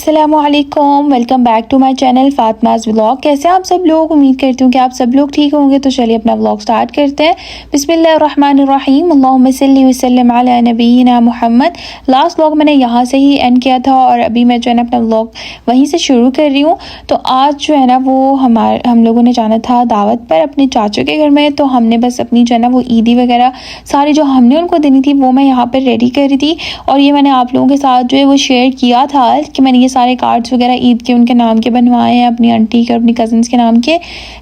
अस्सलामुअलैकुम, welcome back to my channel Fatima's vlog. कैसे आप सब लोग? उम्मीद करती हूँ कि आप सब लोग ठीक होंगे। तो चलिए अपना व्लॉग स्टार्ट करते हैं। बिस्मिल्लाहिर्रहमानिर्रहीम, अल्लाहुम्मा सल्ली व सल्लिम अला नबीना मुहम्मद। लास्ट व्लॉग मैंने यहाँ से ही एंड किया था और अभी मैं जो है ना अपना व्लॉग वहीं से शुरू कर रही हूँ। तो आज जो है ना वो हम लोगों ने जाना था दावत पर अपने चाचू के घर में। तो हमने बस अपनी जो है ना वो ईदी वगैरह सारी जो हमने उनको देनी थी वो मैं यहाँ पर रेडी कर रही थी। और ये मैंने आप लोगों के साथ जो है वो शेयर किया था कि मैंने ये सारे कार्ड्स वगैरह ईद के उनके नाम के बनवाए हैं, अपनी आंटी के और अपनी कज़न्स के नाम के।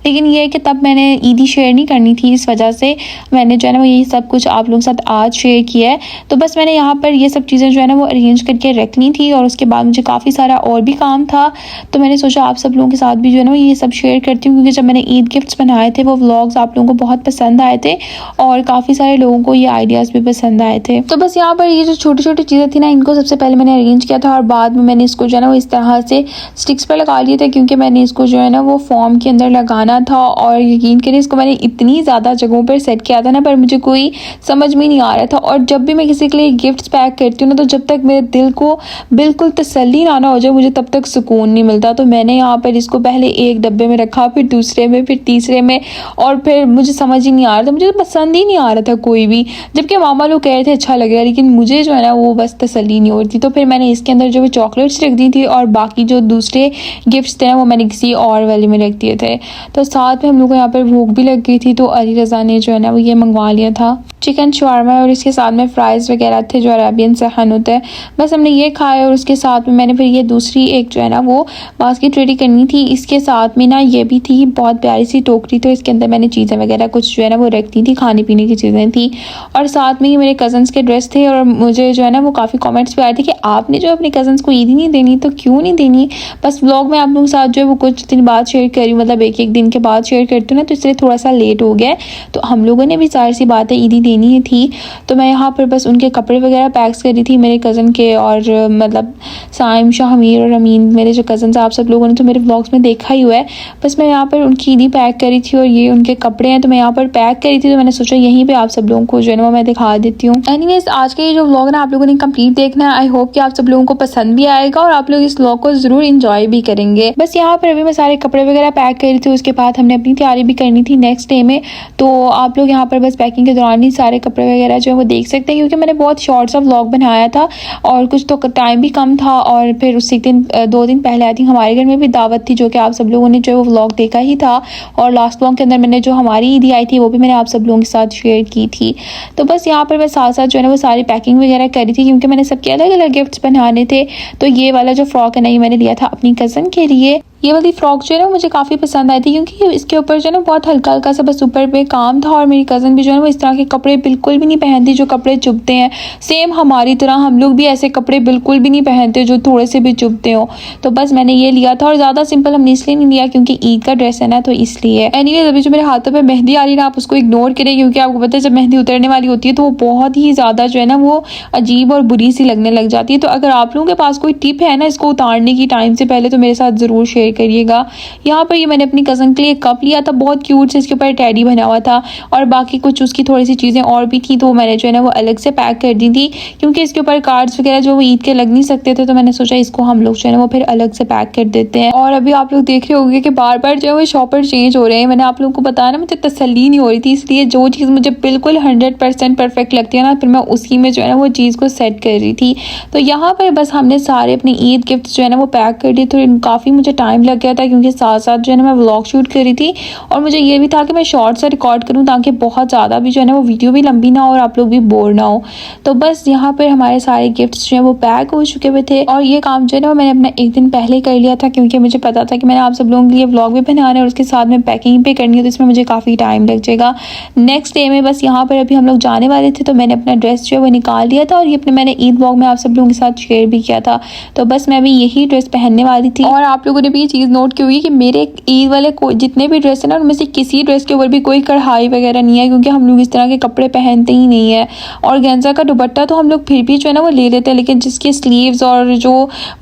लेकिन ये है कि तब मैंने ईदी शेयर नहीं करनी थी, इस वजह से मैंने जो है ना वो यही सब कुछ आप लोगों के साथ आज शेयर किया है। तो बस मैंने यहाँ पर ये सब चीज़ें जो है ना वो अरेंज करके रखनी थी और उसके बाद मुझे काफ़ी सारा और भी काम था। तो मैंने सोचा आप सब लोगों के साथ भी जो है ना ये सब शेयर करती हूँ, क्योंकि जब मैंने ईद गिफ्ट्स बनाए थे वो व्लॉग्स आप लोगों को बहुत पसंद आए थे और काफ़ी सारे लोगों को ये आइडियाज़ भी पसंद आए थे। तो बस यहाँ पर ये जो छोटी छोटी चीज़ें थी ना, इनको सबसे पहले मैंने अरेंज किया था और बाद में मैंने इसको जो है ना वो इस तरह से स्टिक्स पर लगा लिए थे, क्योंकि मैंने इसको जो है ना वो फॉर्म के अंदर लगाना था। और यकीन करिए इसको मैंने इतनी ज़्यादा जगहों पर सेट किया था ना, पर मुझे कोई समझ में नहीं आ रहा था। और जब भी मैं किसी के लिए गिफ्ट्स पैक करती हूँ ना, तो जब तक मेरे दिल को बिल्कुल तसल्ली ना हो जाए मुझे तब तक सुकून नहीं मिलता। तो मैंने यहाँ पर इसको पहले एक डब्बे में रखा, फिर दूसरे में, फिर तीसरे में, और फिर मुझे समझ ही नहीं आ रहा था, मुझे पसंद ही नहीं आ रहा था कोई भी। जबकि मामा लोग कह रहे थे अच्छा लगेगा, लेकिन मुझे जो है ना वो बस तसल्ली नहीं हो रही थी। तो फिर मैंने इसके अंदर जो चॉकलेट्स रख दी थी और बाकी जो दूसरे गिफ्ट्स थे वो मैंने किसी और वाले में रख दिए थे। तो साथ में हम लोग को यहाँ पर भूख भी लग गई थी, तो अली रज़ा ने जो है ना वो ये मंगवा लिया था चिकन शवारमा और इसके साथ में फ्राइज़ वगैरह थे जो अरेबियन सहन होता है। बस हमने ये खाया और उसके साथ में मैंने फिर ये दूसरी एक जो है ना वो बास्केट रेडी करनी थी। इसके साथ में ना ये भी थी बहुत प्यारी सी टोकरी, तो इसके अंदर मैंने चीज़ें वगैरह कुछ जो है ना वो रखती थी, खाने पीने की चीज़ें थी। और साथ में ही मेरे कज़न्स के ड्रेस थे और मुझे जो है ना वो काफ़ी कॉमेंट्स भी आए थे कि आपने जो अपने कज़न्स को ईदी नहीं देनी, तो क्यों नहीं देनी। बस व्लॉग में आप लोगों के साथ जो है वो कुछ दिन बाद शेयर करी, मतलब एक एक दिन के बाद शेयर करती हूँ ना, तो इसलिए थोड़ा सा लेट हो गया। तो हम लोगों ने भी जाहिर सी बात है ईदी देनी ही थी। तो मैं यहाँ पर बस उनके कपड़े वगैरह पैक्स करी थी मेरे कज़न के, और मतलब साइम, शाहमीर और अमीन मेरे जो कज़न्स आप सब लोगों ने तो मेरे व्लॉग्स में देखा ही हुआ है। बस मैं यहाँ पर उनकी ईदी पैक करी थी और ये उनके कपड़े हैं, तो मैं यहाँ पर पैक करी थी। तो मैंने सोचा यहीं पे आप सब लोगों को जो है ना मैं दिखा देती हूँ। एनीवेज आज का ये जो व्लॉग ना आप लोगों ने कंप्लीट देखना है। आई होप कि आप सब लोगों को पसंद भी आएगा और आप लोग इस व्लॉग को जरूर इंजॉय भी करेंगे। बस यहाँ पर अभी मैं सारे कपड़े वगैरह पैक करी थी, उसके बाद हमने अपनी तैयारी भी करनी थी नेक्स्ट डे में। तो आप लोग यहाँ पर बस पैकिंग के दौरान ही सारे कपड़े वगैरह जो है वो देख सकते हैं, क्योंकि मैंने बहुत शॉर्ट सा व्लॉग बनाया था और कुछ तो टाइम भी कम था। और फिर उसी दिन 2 दिन पहले आई थी हमारे घर में भी दावत थी, जो कि आप सब लोगों ने जो है वो व्लॉग देखा ही था। और लास्ट व्लॉग के अंदर मैंने जो हमारी ईदी आई थी वो भी मैंने आप सब लोगों के साथ शेयर की थी। तो बस यहाँ पर मैं साथ साथ जो है ना वो सारी पैकिंग वगैरह करी थी, क्योंकि मैंने सबके अलग अलग गिफ्ट्स बनाने थे। तो ये वाला जो फ्रॉक है ना ये मैंने लिया था अपनी कज़न के लिए। ये वाली फ्रॉक जो है ना मुझे काफ़ी पसंद आई थी, क्योंकि इसके ऊपर जो है ना बहुत हल्का हल्का सा बस ऊपर पे काम था। और मेरी कज़न भी जो है ना वो इस तरह के कपड़े बिल्कुल भी नहीं पहनती जो कपड़े चुभते हैं। सेम हमारी तरह हम लोग भी ऐसे कपड़े बिल्कुल भी नहीं पहनते जो थोड़े से भी चुभते हो। तो बस मैंने ये लिया था और ज़्यादा सिंपल हमने इसलिए नहीं लिया क्योंकि ईद का ड्रेस है ना, तो इसलिए। एनीवेज अभी जो मेरे हाथों पर मेहंदी आ रही है ना, आप उसको इग्नोर करें, क्योंकि आपको पता है जब मेहंदी उतरने वाली होती है तो वो बहुत ही ज़्यादा जो है ना वो अजीब और बुरी सी लगने लग जाती है। तो अगर आप लोगों के पास कोई टिप है ना इसको उतारने की टाइम से पहले, तो मेरे साथ ज़रूर शेयर करिएगा। यहाँ पर ये मैंने अपनी कज़न के लिए कप लिया था, बहुत क्यूट से इसके ऊपर टेडी बना हुआ था और बाकी कुछ उसकी थोड़ी सी चीज़ें और भी थी, तो मैंने जो है ना वो अलग से पैक कर दी थी, क्योंकि इसके ऊपर कार्ड्स वगैरह जो वो ईद के लग नहीं सकते थे। तो मैंने सोचा इसको हम लोग जो है ना वो फिर अलग से पैक कर देते हैं। और अभी आप लोग देख रहे होंगे कि बार बार जो है वो शॉपर चेंज हो रहे हैं। मैंने आप लोगों को बताया ना मुझे तसल्ली नहीं हो रही थी, इसलिए जो चीज़ मुझे बिल्कुल 100% परफेक्ट लगती है ना, फिर मैं उसी में जो है ना वो चीज़ को सेट कर रही थी। तो यहाँ पर बस हमने सारे अपनी ईद गिफ्ट जो है ना वो पैक कर दिए। तो काफ़ी मुझे टाइम लग गया था, क्योंकि साथ साथ जो है ना मैं व्लॉग शूट कर रही थी और मुझे ये भी था कि मैं शॉर्ट सा रिकॉर्ड करूं, ताकि बहुत ज़्यादा भी जो है ना वो वीडियो भी लंबी ना हो और आप लोग भी बोर ना हो। तो बस यहाँ पर हमारे सारे गिफ्ट्स जो है वो पैक हो चुके हुए थे और ये काम जो है ना मैंने अपना एक दिन पहले कर लिया था, क्योंकि मुझे पता था कि मैंने आप सब लोगों के लिए व्लॉग भी बनाना है और उसके साथ में पैकिंग भी करनी है, तो इसमें मुझे काफ़ी टाइम लग जाएगा। नेक्स्ट डे में बस यहाँ पर अभी हम लोग जाने वाले थे, तो मैंने अपना ड्रेस जो है वो निकाल लिया था और ये अपने मैंने ईद व्लॉग में आप सब लोगों के साथ शेयर भी किया था। तो बस मैं भी यही ड्रेस पहनने वाली थी और आप लोगों ने भी ये चीज़ नोट की होगी कि मेरे ईद वाले जितने भी ड्रेस है ना उनमें से किसी ड्रेस के ऊपर भी कोई कढ़ाई वगैरह नहीं है, क्योंकि हम लोग इस तरह के कपड़े पहनते ही नहीं है। और गेंजा का दुपट्टा तो हम लोग फिर भी जो है ना वो ले लेते हैं, लेकिन जिसके स्लीव्स और जो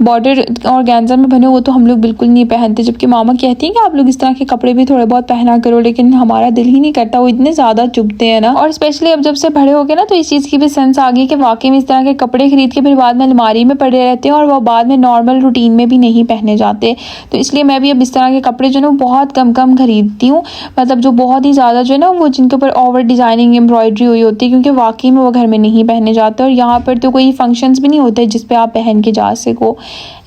बॉर्डर और गेंजा में बने वो तो हम लोग बिल्कुल नहीं पहनते। जबकि मामा कहती हैं कि आप लोग इस तरह के कपड़े भी थोड़े बहुत पहना करो, लेकिन हमारा दिल ही नहीं करता, वो इतने ज़्यादा चुभते हैं ना। और स्पेशली अब जब से बड़े हो गए ना तो इस चीज़ की भी सेंस आ गई कि वाकई में इस तरह के कपड़े खरीद के फिर बाद में अलमारी में पड़े रहते हैं और वो बाद में नॉर्मल रूटीन में भी नहीं पहने जाते। तो इसलिए मैं भी अब इस तरह के कपड़े जो है ना बहुत कम कम खरीदती हूँ, मतलब जो बहुत ही ज़्यादा जो है ना वो जिनके ऊपर ओवर डिज़ाइनिंग एम्ब्रॉयडरी हुई होती है, क्योंकि वाकई में वो घर में नहीं पहने जाते और यहाँ पर तो कोई फंक्शंस भी नहीं होते जिस पे आप पहन के जा सको।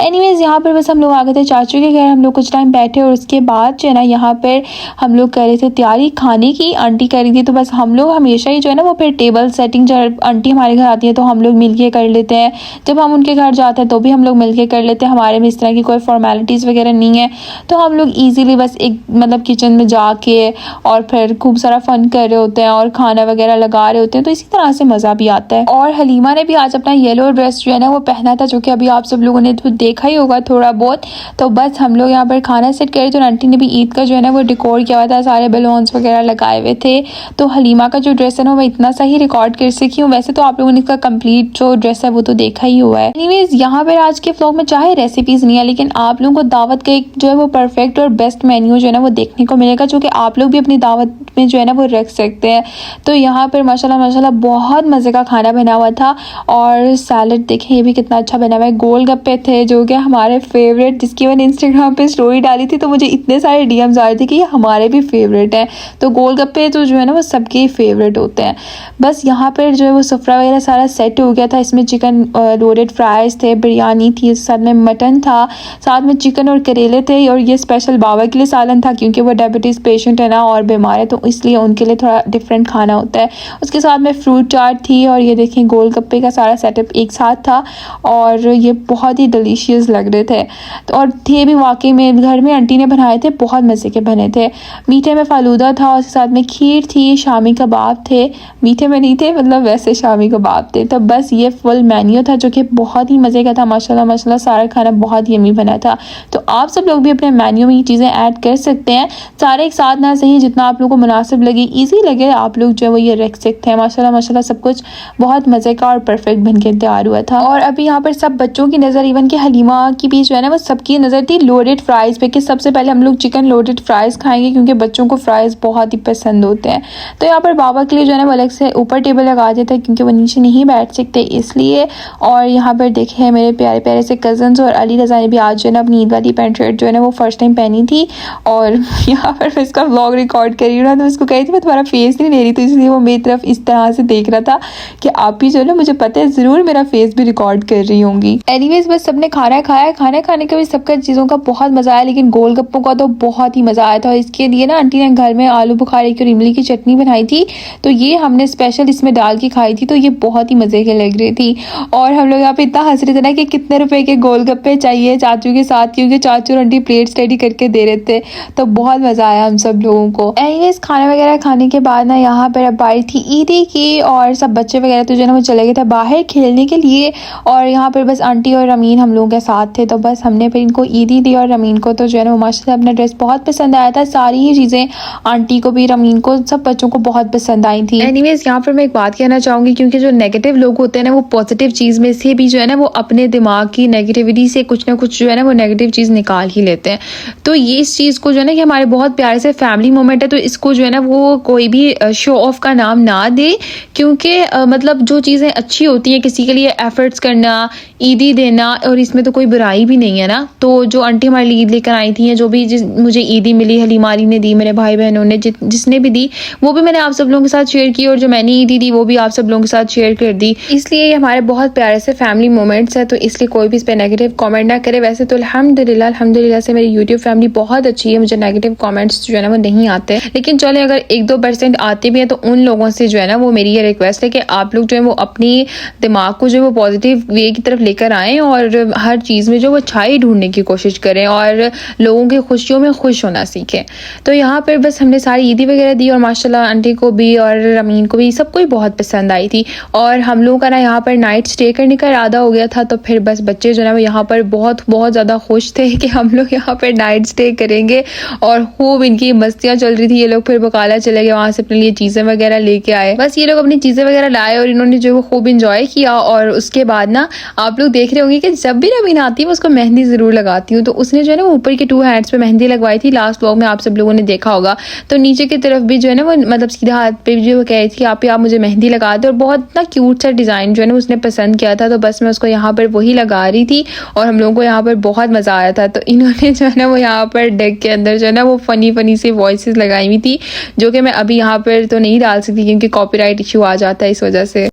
एनीवेज यहाँ पर बस हम लोग आ गए थे चाचू के घर, हम लोग कुछ टाइम बैठे और उसके बाद जो है ना यहाँ पर हम लोग कर रहे थे तैयारी खाने की, आंटी कर रही थी। तो बस हम लोग हमेशा ही जो है ना वो फिर टेबल सेटिंग जब आंटी हमारे घर आती है तो हम लोग मिलके कर लेते हैं, जब हम उनके घर जाते हैं तो भी हम लोग मिलके कर लेते हैं। हमारे में इस तरह की कोई फॉर्मेलिटीज़ वगैरह नहीं है, तो हम लोग ईजिली बस एक मतलब किचन में जाके और फिर खूब सारा फन कर रहे होते हैं और खाना वगैरह लगा रहे होते हैं, तो इसी तरह से मज़ा भी आता है। और हलीमा ने भी आज अपना येलो ड्रेस जो है ना वो पहना था, जो कि अभी आप सब लोगों ने तो देखा ही होगा थोड़ा बहुत। तो बस हम लोग यहाँ पर खाना सेट कर रहे थे और आंटी ने भी ईद का जो है ना वो डेकोर किया हुआ था, सारे बैलून्स वगैरह लगाए हुए थे। तो हलीमा का जो ड्रेस है ना मैं इतना सा ही रिकॉर्ड कर सकी हूँ, वैसे तो आप लोगों ने इसका कंप्लीट जो ड्रेस है वो तो देखा ही हुआ है। एनीवेज यहाँ पर आज के व्लॉग में चाहे रेसिपीज़ नहीं है, लेकिन आप लोगों को दावत का एक जो है वो परफेक्ट और बेस्ट मेन्यू जो है ना वो देखने को मिलेगा, जो कि आप लोग भी अपनी दावत में जो है ना वो रख सकते हैं। तो यहाँ पर माशाल्लाह माशाल्लाह बहुत मज़े का खाना बना हुआ था और सैलड देखें ये भी कितना अच्छा बना हुआ है। गोलगप्पे थे जो कि हमारे फेवरेट, जिसकी मैंने इंस्टाग्राम पे स्टोरी डाली थी तो मुझे इतने सारे डीएम्स आ रहे थे कि ये हमारे भी फेवरेट हैं। तो गोलगप्पे तो जो है ना वो सबके फेवरेट होते हैं। बस यहाँ पर जो है वो सफ़रा वगैरह सारा सेट हो गया था। इसमें चिकन लोडेड फ्राइज़ थे, बिरयानी थी, साथ में मटन था, साथ में चिकन और करेले थे, और ये स्पेशल बाबा के लिए सालन था क्योंकि वो डायबिटीज़ पेशेंट है ना और बीमार है, तो इसलिए उनके लिए थोड़ा डिफरेंट खाना होता है। उसके साथ में फ्रूट चाट थी और ये देखें गोलगप्पे का सारा सेटअप एक साथ था और ये बहुत ही डिलीशियस लग रहे थे। तो और थे भी वाकई में घर में आंटी ने बनाए थे, बहुत मज़े के बने थे। मीठे में फालूदा था, उसके साथ में खीर थी, शामी कबाब थे, मीठे में नहीं थे मतलब वैसे शामी कबाब थे। तो बस ये फुल मेन्यू था जो कि बहुत ही मज़े का था। माशाल्लाह माशाल्लाह सारा खाना बहुत यम्मी बना था। तो आप सब लोग भी अपने मेन्यू में ये चीज़ें ऐड कर सकते हैं, सारे एक साथ ना सही, जितना आप लोगों को मुनासिब लगे, ईजी लगे, आप लोग जो है वो ये रख सकते हैं। माशाल्लाह माशाल्लाह सब कुछ बहुत मज़े का और परफेक्ट बन के तैयार हुआ था। और अभी यहाँ पर सब बच्चों की नज़र, इवन कि हलीमा की भी जो है ना वो सबकी नज़र थी लोडेड फ्राइज़ पे कि सबसे पहले हम लोग चिकन लोडेड फ्राइज़ खाएंगे क्योंकि बच्चों को फ्राइज़ बहुत ही पसंद होते हैं। तो यहाँ पर बाबा के लिए जो है ना वो अलग से ऊपर टेबल लगा दिया था क्योंकि वो नीचे नहीं बैठ सकते इसलिए। और यहाँ पर देखे मेरे प्यारे प्यारे से कज़न्स और अली रज़ा ने भी आज जो है ना अपनी ईद वाली पैंट शर्ट जो है ना वो फर्स्ट टाइम पहनी थी। और यहाँ पर मैं इसका व्लॉग रिकॉर्ड कर रही हूँ ना, तो उसको कही थी मैं तुम्हारा फेस नहीं ले रही, तो इसलिए वो मेरी तरफ इस तरह से देख रहा था कि आप भी जो है ना मुझे पता है ज़रूर मेरा फेस भी रिकॉर्ड कर रही होंगी। एनीवेज बस सबने खाना खाया, खाना खाने का भी सबका चीज़ों का बहुत मज़ा आया, लेकिन गोलगप्पों का तो बहुत ही मज़ा आया था। और इसके लिए ना आंटी ने घर में आलू बुखारे की और इमली की चटनी बनाई थी, तो ये हमने स्पेशल इसमें डाल के खाई थी, तो ये बहुत ही मज़े की लग रही थी। और हम लोग यहाँ पे इतना हंस रहे थे ना कि कितने रुपए के गोलगप्पे चाहिए चाचू के साथ, क्योंकि चाचू और आंटी प्लेट स्टडी करके दे रहे थे, तो बहुत मज़ा आया हम सब लोगों को। एनीवेज खाना वगैरह खाने के बाद ना यहाँ पर अब बारी थी ईदी की और सब बच्चे वगैरह तो जो है ना वो चले गए थे बाहर खेलने के लिए, और यहाँ पर बस आंटी और रमीन हम लोगों के साथ थे। तो बस हमने फिर इनको ईदी दी और रमीन को तो जो है ना वो माशाल्लाह अपना ड्रेस बहुत पसंद आया था। सारी ही चीज़ें आंटी को भी, रमीन को, सब बच्चों को बहुत पसंद आई थी। एनीवेज यहाँ पर मैं एक बात कहना चाहूँगी, क्योंकि जो नेगेटिव लोग होते हैं ना वो पॉजिटिव चीज़ में से भी जो है ना वो अपने दिमाग की नेगेटिविटी से कुछ ना कुछ जो है ना वो नेगेटिव चीज़ निकाल ही लेते हैं। तो ये इस चीज़ को जो है ना कि हमारे बहुत प्यारे से फैमिली मोमेंट है, तो इसको जो है ना वो कोई भी शो ऑफ का नाम ना दे, क्योंकि मतलब जो चीज़ें अच्छी होती हैं किसी के लिए एफर्ट्स करना, ईदी देना, और इसमें तो कोई बुराई भी नहीं है ना। तो जो आंटी हमारे लिए ईद लेकर आई थी, जो भी मुझे ईदी मिली, हलीमारी ने दी, मेरे भाई बहनों ने जिसने भी दी वो भी मैंने आप सब लोगों के साथ शेयर की, और जो मैंने ईदी दी वो भी आप सब लोगों के साथ शेयर कर दी। इसलिए ये हमारे बहुत प्यारे से फैमिली मोमेंट्स है, तो इसलिए कोई भी इस पर नेगेटिव कमेंट ना करे। वैसे तो अल्हम्दुलिल्लाह से मेरी यूट्यूब फैमिली बहुत अच्छी है, मुझे नेगेटिव कमेंट्स जो है ना वो नहीं आते, लेकिन चलें अगर 1-2% आते भी हैं तो उन लोगों से जो है ना वो मेरी ये रिक्वेस्ट है कि आप लोग जो है वो अपनी दिमाग को जो है वो पॉजिटिव वे की तरफ लेकर आएँ और हर चीज़ में जो वो अच्छाई ढूँढने की कोशिश करें और लोगों की खुशियों में खुश होना सीखें। तो यहाँ पर बस हमने सारी ईदी वगैरह दी और माशाल्लाह आंटी को भी और अमीन को भी सबको ही बहुत पसंद आई थी। और हम लोगों का ना यहाँ पर नाइट स्टे करने का इरादा हो गया था, तो फिर बस बच्चे जो है वो यहाँ पर बहुत ज़्यादा खुश थे कि हम लोग यहाँ पर नाइट स्टे करेंगे और खूब इनकी मस्तियाँ चल रही थी। ये लोग फिर बकाला चले गए, वहाँ से अपने लिए चीज़ें वगैरह लेके आए। बस ये लोग अपनी चीज़ें वगैरह लाए और इन्होंने जो वो खूब इंजॉय किया। और उसके बाद ना आप लोग देख रहे होंगे कि जब भी रवीना आती है मैं उसको मेहंदी ज़रूर लगाती हूँ, तो उसने जो है ना ऊपर के 2 हैंड्स पे मेहंदी लगवाई थी। लास्ट व्लॉग में आप सब लोगों ने देखा होगा। तो नीचे की तरफ भी जो है ना वो मतलब सीधा हाथ पे जो वो कह रही थी आप मुझे मेहंदी लगा दो, और बहुत ना क्यूट सा डिज़ाइन जो है ना उसने पसंद किया था। तो बस मैं उसको यहाँ पर वही लगा रही थी और हम लोगों को यहाँ पर बहुत मज़ा आया था। तो इन्होंने जो है ना वो यहाँ पर डेक के अंदर जो है ना वो फ़नी सी वॉइसेस लगाई हुई थी, जो कि मैं अभी यहाँ पर तो नहीं डाल सकती क्योंकि कॉपीराइट इशू आ जाता है इस वजह से।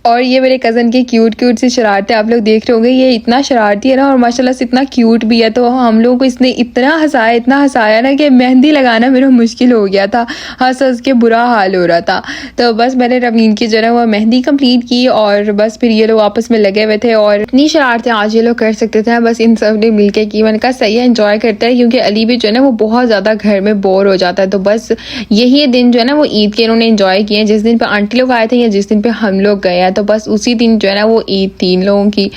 और ये मेरे कज़न की क्यूट सी शरारतें आप लोग देख रहे होंगे। ये इतना शरारती है ना और माशाल्लाह से इतना क्यूट भी है। तो हम लोगों को इसने इतना हंसाया ना कि मेहंदी लगाना मेरा मुश्किल हो गया था, हंस के बुरा हाल हो रहा था। तो बस मैंने रवीन की जो है वो मेहंदी कंप्लीट की और बस फिर ये लोग आपस में लगे हुए थे और इतनी शरारतें आज ये लोग कर सकते थे, बस इन सब ने मिल के की। मैंने कहा सही है, इंजॉय करते हैं, क्योंकि अली भी जो है ना वो बहुत ज़्यादा घर में बोर हो जाता है। तो बस यही दिन जो है ना वो ईद के इन्होंने इंजॉय किए, जिस दिन पर आंटी लोग आए थे या जिस दिन पर हम लोग गए हैं। तो बस उसी दिन जो है ना वो ईद थी इन लोगों की।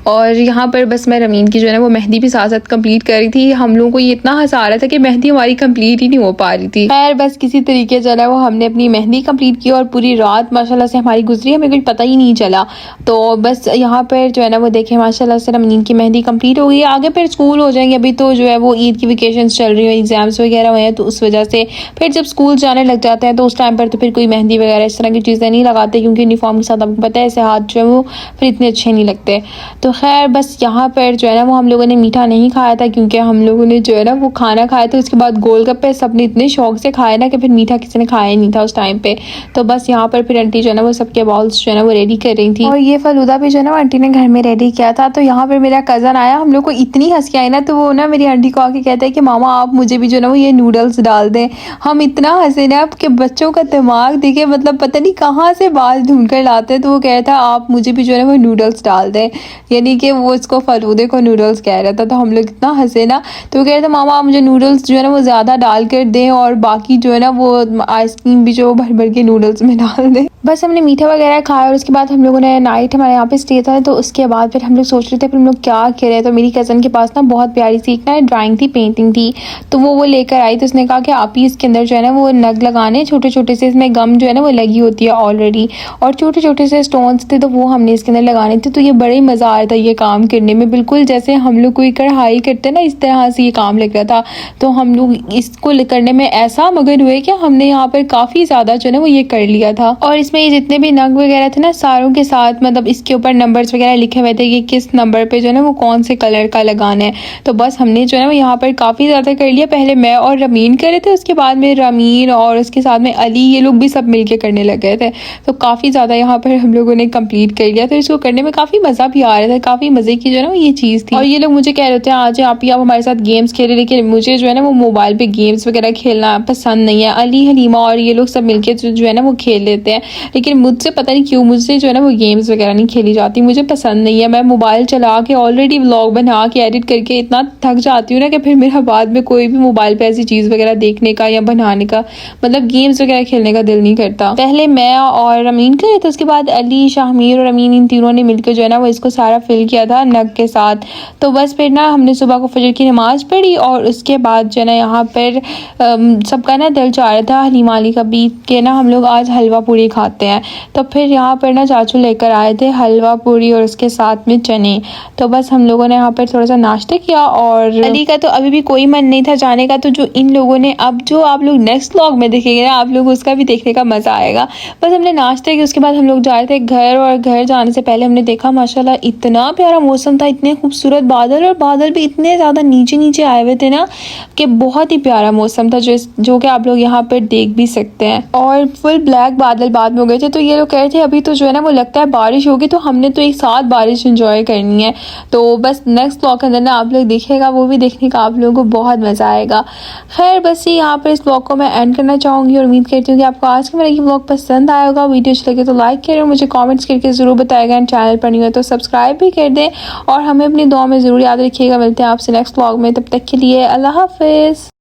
और यहाँ पर बस मैं रमीन की जो है ना वो मेहंदी भी साथ साथ कंप्लीट कर रही थी। हम लोगों को ये इतना हंसा रहा था कि मेहंदी हमारी कंप्लीट ही नहीं हो पा रही थी। खैर बस किसी तरीके जो है वो हमने अपनी मेहंदी कंप्लीट की और पूरी रात माशाल्लाह से हमारी गुजरी, हमें कुछ पता ही नहीं चला। तो बस यहाँ पर जो है ना वो देखें माशाल्लाह से रमीन की मेहंदी कंप्लीट हो गई। आगे फिर स्कूल हो जाएंगे, अभी तो जो है वो ईद की वेकेशन चल रही है, एग्जाम्स वगैरह हुए हैं, तो उस वजह से फिर जब स्कूल जाने लग जाते हैं तो उस टाइम पर तो फिर कोई मेहंदी वगैरह इस तरह की चीज़ें नहीं लगाते, क्योंकि यूनिफॉर्म के साथ आपको पता है ऐसे हाथ जो है वो फिर इतने अच्छे नहीं लगते। तो खैर बस यहाँ पर जो है ना वो हम लोगों ने मीठा नहीं खाया था, क्योंकि हम लोगों ने जो है ना वो खाना खाया था, उसके बाद गोलगप्पे सबने इतने शौक से खाए ना कि फिर मीठा किसी ने खाया ही नहीं था उस टाइम पे। तो बस यहाँ पर फिर आंटी जो है ना वो सबके बॉल्स जो है ना वो रेडी कर रही थी और ये फलूदा भी जो है ना आंटी ने घर में रेडी किया था। तो यहाँ पर मेरा कज़न आया, हम लोग को इतनी हंसी आई ना, तो वो ना मेरी आंटी को आके कहता है कि मामा आप मुझे भी जो है ना वो ये नूडल्स डाल दें। हम इतना हंसे ना कि बच्चों का दिमाग देखे, मतलब पता नहीं कहाँ से बात ढूंढ कर लाते हैं। तो वो कहता है आप मुझे भी जो है ना वो नूडल्स डाल दें, यानी कि वो इसको फलूदे को नूडल्स कह रहा था। तो हम लोग इतना हंसे ना, तो वो कह रहे थे मामा आप मुझे नूडल्स जो है ना वो ज़्यादा डाल कर दें और बाकी जो है ना वो आइसक्रीम भी जो भर भर के नूडल्स में डाल दें। बस हमने मीठा वगैरह खाया और उसके बाद हम लोगों ने नाइट हमारे यहाँ पे स्टे था। तो उसके बाद फिर हम लोग सोच रहे थे फिर हम लोग क्या करें। तो मेरी कज़न के पास ना बहुत प्यारी सी एक ना ड्राइंग थी, पेंटिंग थी, तो वो लेकर आई। तो उसने कहा कि आप ही इसके अंदर जो है ना वो नग लगाने, छोटे छोटे से, इसमें गम जो है ना वो लगी होती है ऑलरेडी, और छोटे छोटे से स्टोन्स थे, तो वो हमने इसके अंदर लगाने थे। तो ये बड़ा ही मज़ा आ रहा था ये काम करने में, बिल्कुल जैसे हम लोग कोई कढ़ाई करते हैं ना इस तरह से ये काम लग रहा था। तो हम लोग इसको करने में ऐसा मगन हुए कि हमने यहाँ पर काफ़ी ज़्यादा जो है ना वो ये कर लिया था। और इसमें ये जितने भी नग वगैरह थे ना सारों के साथ मतलब इसके ऊपर नंबर्स वगैरह लिखे हुए थे कि किस नंबर पे जो है ना वो कौन से कलर का लगाना है। तो बस हमने जो है ना वो यहाँ पर काफ़ी ज़्यादा कर लिया। पहले मैं और रमीन कर रहे थे, उसके बाद में रमीन और उसके साथ में अली, ये लोग भी सब मिलके करने लग गए थे। तो काफ़ी ज़्यादा यहाँ पर हम लोगों ने कंप्लीट कर लिया। तो इसको करने में काफ़ी मज़ा भी आ रहा था, काफ़ी मज़े की जो है ना ये चीज़ थी। और ये लोग मुझे कह रहे थे आज आप ही आप हमारे साथ गेम्स खेले, लेकिन मुझे जो है ना वो मोबाइल पे गेम्स वगैरह खेलना पसंद नहीं है। अली, हलीमा और ये लोग सब मिलके जो है ना वो खेल लेते हैं, लेकिन मुझसे पता नहीं क्यों मुझसे जो है ना वो गेम्स वगैरह नहीं खेली जाती, मुझे पसंद नहीं है। मैं मोबाइल चला के ऑलरेडी व्लॉग बना के एडिट करके इतना थक जाती हूँ ना कि फिर मेरा बाद में कोई भी मोबाइल पे ऐसी चीज़ वगैरह देखने का या बनाने का मतलब गेम्स वगैरह खेलने का दिल नहीं करता। पहले मैं और अमीन करे थे, उसके बाद अली, शाहमीर और अमीन, इन तीनों ने मिलकर जो है ना वो इसको सारा फिल किया था नग के साथ। तो बस फिर ना हमने सुबह को फजर की नमाज पढ़ी और उसके बाद जो है ना यहाँ पर सबका ना दिल चाह रहा था हलीमा अली का भी के ना हम लोग आज हलवा पूरी खाते हैं। तो फिर यहाँ पर ना चाचू लेकर आए थे हलवा पूरी और उसके साथ में चने। तो बस हम लोगों ने यहाँ पर थोड़ा सा नाश्ता किया और अली का तो अभी भी कोई मन नहीं था जाने का। तो जो इन लोगों ने अब जो आप लोग नेक्स्ट व्लॉग में देखेंगे ना आप लोग उसका भी देखने का मज़ा आएगा। बस हमने नाश्ता किया, उसके बाद हम लोग जा रहे थे घर और घर जाने से पहले हमने देखा माशाल्लाह इतना प्यारा मौसम था, इतने खूबसूरत बादल, और बादल भी इतने ज़्यादा नीचे नीचे आए हुए थे ना कि बहुत ही प्यारा मौसम था, जो कि आप लोग यहाँ पर देख भी सकते हैं। और फुल ब्लैक बादल बाद में हो गए थे, तो ये लोग कह रहे थे अभी तो जो है ना वो लगता है बारिश होगी, तो हमने तो एक साथ बारिश इंजॉय करनी है। तो बस नेक्स्ट ब्लॉग के अंदर ना आप लोग देखेगा, वो भी देखने का आप लोगों को बहुत मज़ा आएगा। खैर बस यहाँ पर इस ब्लॉग को मैं एंड करना चाहूँगी और उम्मीद करती हूँ कि आपको आज का मेरा ये ब्लॉग पसंद आया होगा। वीडियो अच्छी लगे तो लाइक करें और मुझे कमेंट्स करके ज़रूर बताएगा। एंड चैनल पर नहीं हो तो सब्सक्राइब भी कर दें और हमें अपनी दुआ में ज़रूर याद रखिएगा। मिलते हैं आपसे नेक्स्ट ब्लॉग में, तब तक के लिए अल्लाह हाफिज़।